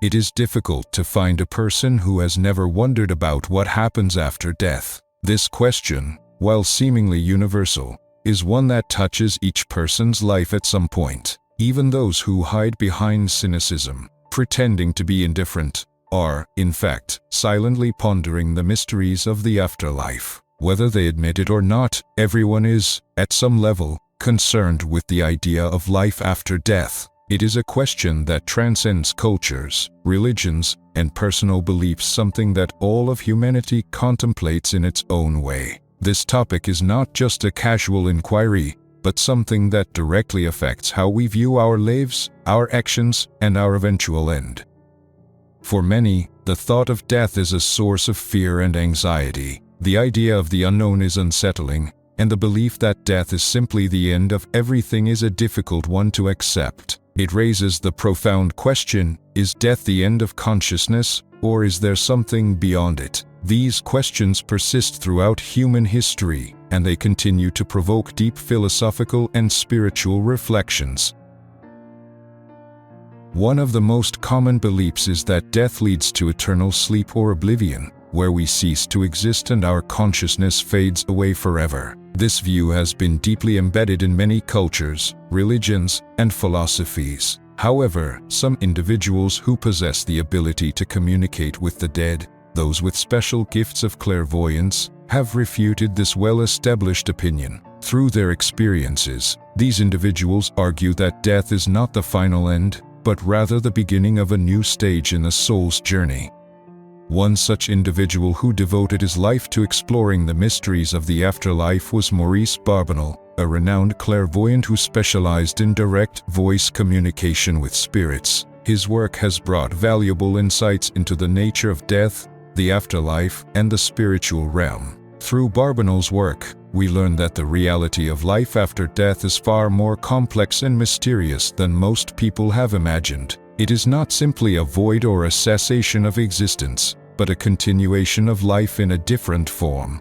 It is difficult to find a person who has never wondered about what happens after death. This question, while seemingly universal, is one that touches each person's life at some point. Even those who hide behind cynicism, pretending to be indifferent, are, in fact, silently pondering the mysteries of the afterlife. Whether they admit it or not, everyone is, at some level, concerned with the idea of life after death. It is a question that transcends cultures, religions, and personal beliefs, something that all of humanity contemplates in its own way. This topic is not just a casual inquiry, but something that directly affects how we view our lives, our actions, and our eventual end. For many, the thought of death is a source of fear and anxiety. The idea of the unknown is unsettling, and the belief that death is simply the end of everything is a difficult one to accept. It raises the profound question, is death the end of consciousness, or is there something beyond it? These questions persist throughout human history, and they continue to provoke deep philosophical and spiritual reflections. One of the most common beliefs is that death leads to eternal sleep or oblivion, where we cease to exist and our consciousness fades away forever. This view has been deeply embedded in many cultures, religions, and philosophies. However, some individuals who possess the ability to communicate with the dead, those with special gifts of clairvoyance, have refuted this well-established opinion. Through their experiences, these individuals argue that death is not the final end, but rather the beginning of a new stage in the soul's journey. One such individual who devoted his life to exploring the mysteries of the afterlife was Maurice Barbanel, a renowned clairvoyant who specialized in direct voice communication with spirits. His work has brought valuable insights into the nature of death, the afterlife, and the spiritual realm. Through Barbanel's work, we learn that the reality of life after death is far more complex and mysterious than most people have imagined. It is not simply a void or a cessation of existence, but a continuation of life in a different form.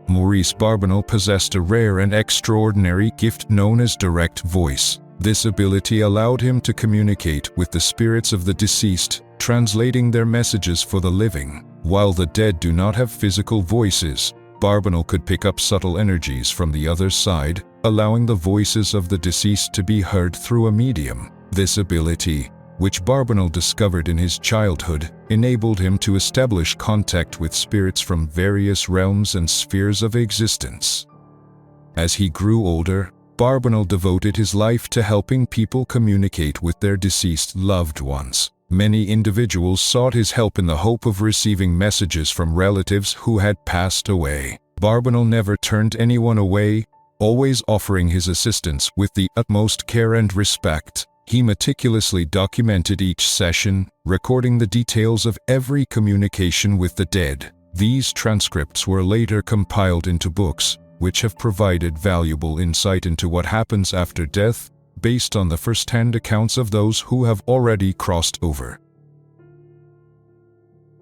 Maurice Barbanel possessed a rare and extraordinary gift known as direct voice. This ability allowed him to communicate with the spirits of the deceased, translating their messages for the living. While the dead do not have physical voices, Barbanel could pick up subtle energies from the other side, allowing the voices of the deceased to be heard through a medium. This ability, which Barbanel discovered in his childhood, enabled him to establish contact with spirits from various realms and spheres of existence. As he grew older, Barbanel devoted his life to helping people communicate with their deceased loved ones. Many individuals sought his help in the hope of receiving messages from relatives who had passed away. Barbanel never turned anyone away, always offering his assistance with the utmost care and respect. He meticulously documented each session, recording the details of every communication with the dead. These transcripts were later compiled into books, which have provided valuable insight into what happens after death, based on the first-hand accounts of those who have already crossed over.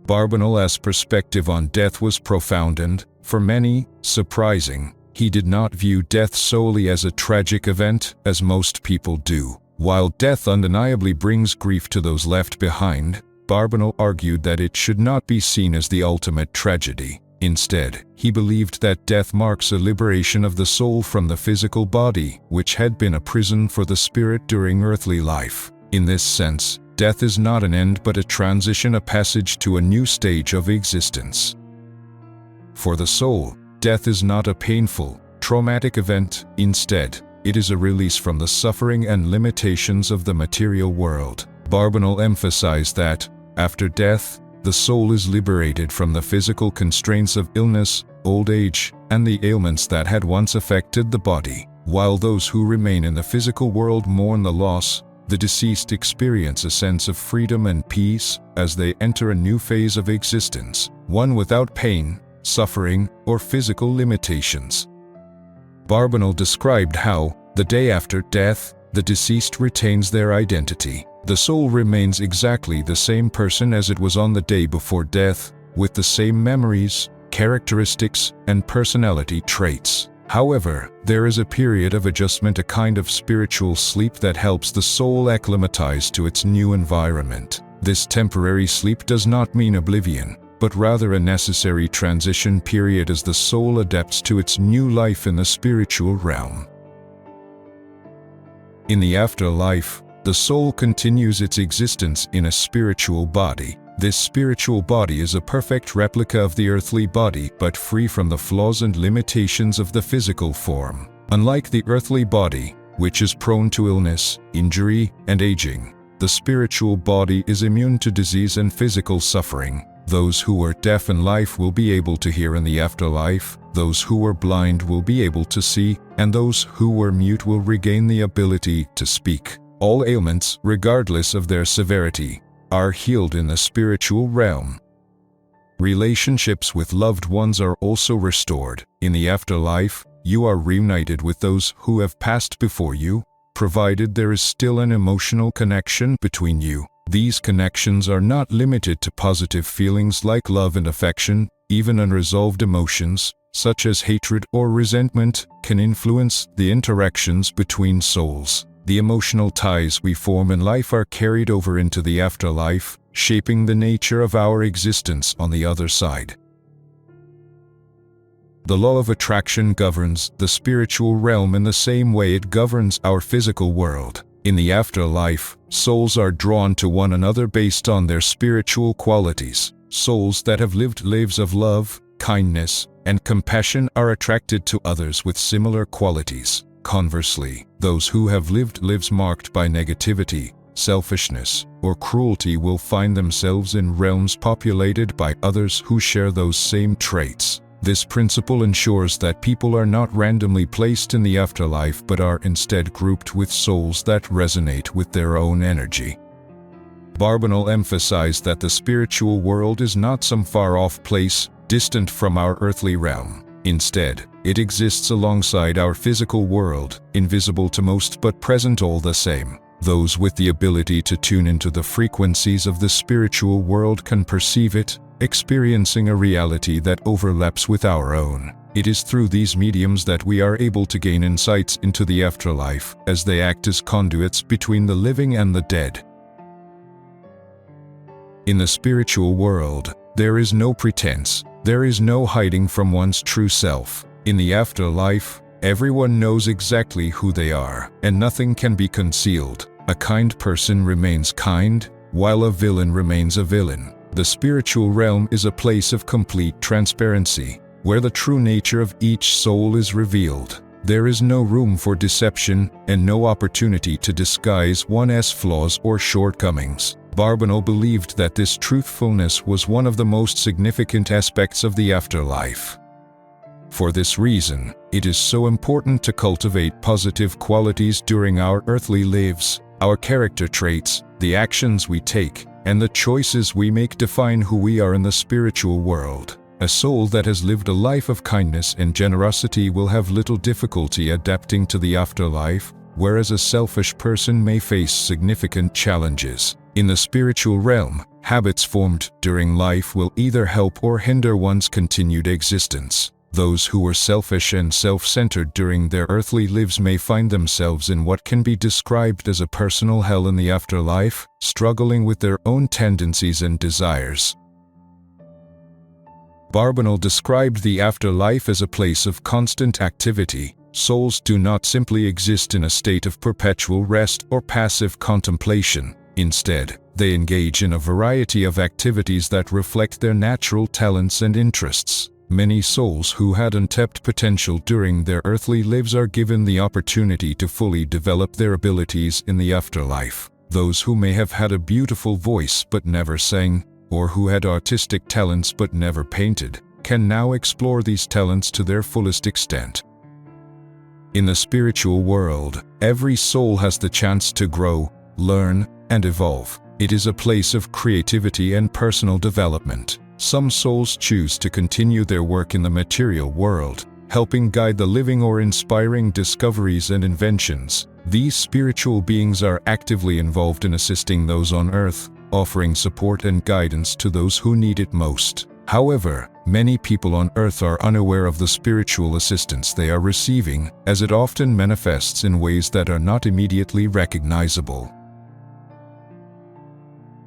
Barbanel's perspective on death was profound and, for many, surprising. He did not view death solely as a tragic event, as most people do. While death undeniably brings grief to those left behind, Barbanel argued that it should not be seen as the ultimate tragedy. Instead, he believed that death marks a liberation of the soul from the physical body, which had been a prison for the spirit during earthly life. In this sense, death is not an end but a transition, a passage to a new stage of existence. For the soul, death is not a painful, traumatic event. Instead, it is a release from the suffering and limitations of the material world. Barbanel emphasized that, after death, the soul is liberated from the physical constraints of illness, old age, and the ailments that had once affected the body. While those who remain in the physical world mourn the loss, the deceased experience a sense of freedom and peace as they enter a new phase of existence, one without pain, suffering, or physical limitations. Barbanel described how, the day after death, the deceased retains their identity. The soul remains exactly the same person as it was on the day before death, with the same memories, characteristics, and personality traits. However, there is a period of adjustment, a kind of spiritual sleep that helps the soul acclimatize to its new environment. This temporary sleep does not mean oblivion, but rather a necessary transition period as the soul adapts to its new life in the spiritual realm. In the afterlife, the soul continues its existence in a spiritual body. This spiritual body is a perfect replica of the earthly body, but free from the flaws and limitations of the physical form. Unlike the earthly body, which is prone to illness, injury, and aging, the spiritual body is immune to disease and physical suffering. Those who are deaf in life will be able to hear in the afterlife, those who were blind will be able to see, and those who were mute will regain the ability to speak. All ailments, regardless of their severity, are healed in the spiritual realm. Relationships with loved ones are also restored. In the afterlife, you are reunited with those who have passed before you, provided there is still an emotional connection between you. These connections are not limited to positive feelings like love and affection. Even unresolved emotions, such as hatred or resentment, can influence the interactions between souls. The emotional ties we form in life are carried over into the afterlife, shaping the nature of our existence on the other side. The law of attraction governs the spiritual realm in the same way it governs our physical world. In the afterlife, souls are drawn to one another based on their spiritual qualities. Souls that have lived lives of love, kindness, and compassion are attracted to others with similar qualities. Conversely, those who have lived lives marked by negativity, selfishness, or cruelty will find themselves in realms populated by others who share those same traits. This principle ensures that people are not randomly placed in the afterlife but are instead grouped with souls that resonate with their own energy. Barbanel emphasized that the spiritual world is not some far-off place, distant from our earthly realm. Instead, it exists alongside our physical world, invisible to most but present all the same. Those with the ability to tune into the frequencies of the spiritual world can perceive it, experiencing a reality that overlaps with our own. It is through these mediums that we are able to gain insights into the afterlife, as they act as conduits between the living and the dead. In the spiritual world, there is no pretense. There is no hiding from one's true self. In the afterlife, everyone knows exactly who they are, and nothing can be concealed. A kind person remains kind, while a villain remains a villain. The spiritual realm is a place of complete transparency, where the true nature of each soul is revealed. There is no room for deception and no opportunity to disguise one's flaws or shortcomings. Barbanel believed that this truthfulness was one of the most significant aspects of the afterlife. For this reason, it is so important to cultivate positive qualities during our earthly lives. Our character traits, the actions we take, and the choices we make define who we are in the spiritual world. A soul that has lived a life of kindness and generosity will have little difficulty adapting to the afterlife, whereas a selfish person may face significant challenges. In the spiritual realm, habits formed during life will either help or hinder one's continued existence. Those who were selfish and self-centered during their earthly lives may find themselves in what can be described as a personal hell in the afterlife, struggling with their own tendencies and desires. Barbanel described the afterlife as a place of constant activity. Souls do not simply exist in a state of perpetual rest or passive contemplation. Instead, they engage in a variety of activities that reflect their natural talents and interests. Many souls who had untapped potential during their earthly lives are given the opportunity to fully develop their abilities in the afterlife. Those who may have had a beautiful voice but never sang, or who had artistic talents but never painted, can now explore these talents to their fullest extent. In the spiritual world, every soul has the chance to grow, learn, and evolve. It is a place of creativity and personal development. Some souls choose to continue their work in the material world, helping guide the living or inspiring discoveries and inventions. These spiritual beings are actively involved in assisting those on earth, offering support and guidance to those who need it most. However, many people on Earth are unaware of the spiritual assistance they are receiving, as it often manifests in ways that are not immediately recognizable.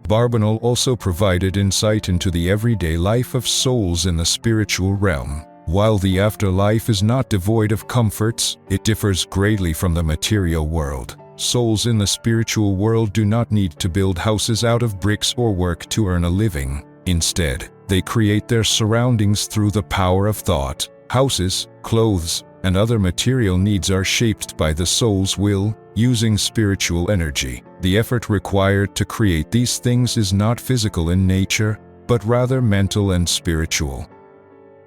Barbanel also provided insight into the everyday life of souls in the spiritual realm. While the afterlife is not devoid of comforts, it differs greatly from the material world. Souls in the spiritual world do not need to build houses out of bricks or work to earn a living. Instead, they create their surroundings through the power of thought. Houses, clothes, and other material needs are shaped by the soul's will, using spiritual energy. The effort required to create these things is not physical in nature, but rather mental and spiritual.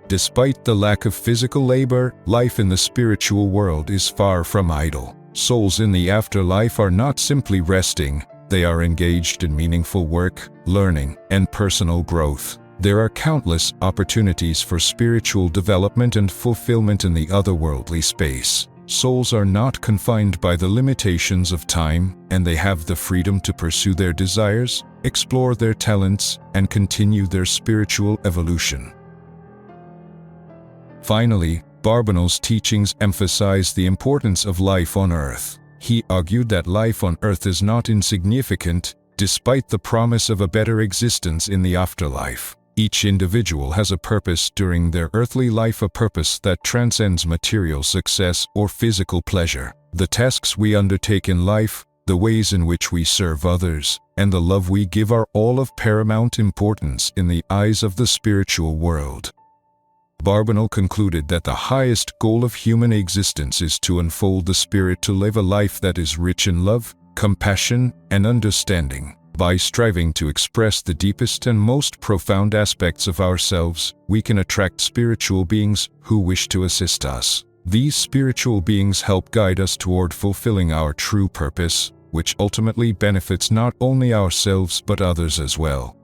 Despite the lack of physical labor, life in the spiritual world is far from idle. Souls in the afterlife are not simply resting, they are engaged in meaningful work, learning, and personal growth. There are countless opportunities for spiritual development and fulfillment in the otherworldly space. Souls are not confined by the limitations of time, and they have the freedom to pursue their desires, explore their talents, and continue their spiritual evolution. Finally, Barbanel's teachings emphasize the importance of life on Earth. He argued that life on Earth is not insignificant, despite the promise of a better existence in the afterlife. Each individual has a purpose during their earthly life, a purpose that transcends material success or physical pleasure. The tasks we undertake in life, the ways in which we serve others, and the love we give are all of paramount importance in the eyes of the spiritual world. Barbanel concluded that the highest goal of human existence is to unfold the spirit, to live a life that is rich in love, compassion, and understanding. By striving to express the deepest and most profound aspects of ourselves, we can attract spiritual beings who wish to assist us. These spiritual beings help guide us toward fulfilling our true purpose, which ultimately benefits not only ourselves but others as well.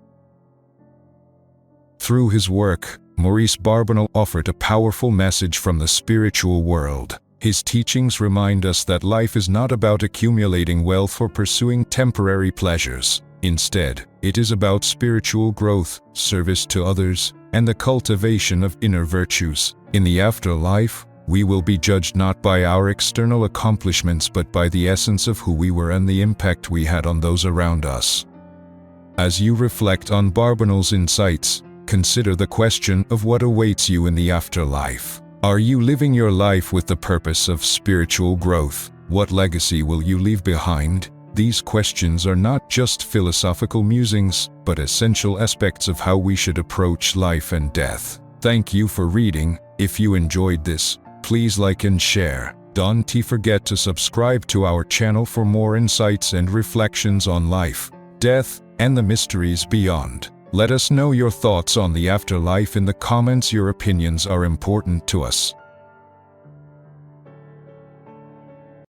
Through his work, Maurice Barbanel offered a powerful message from the spiritual world. His teachings remind us that life is not about accumulating wealth or pursuing temporary pleasures. Instead, it is about spiritual growth, service to others, and the cultivation of inner virtues. In the afterlife, we will be judged not by our external accomplishments but by the essence of who we were and the impact we had on those around us. As you reflect on Barbanel's insights, consider the question of what awaits you in the afterlife. Are you living your life with the purpose of spiritual growth? What legacy will you leave behind? These questions are not just philosophical musings, but essential aspects of how we should approach life and death. Thank you for reading. If you enjoyed this, please like and share. Don't forget to subscribe to our channel for more insights and reflections on life, death, and the mysteries beyond. Let us know your thoughts on the afterlife in the comments. Your opinions are important to us.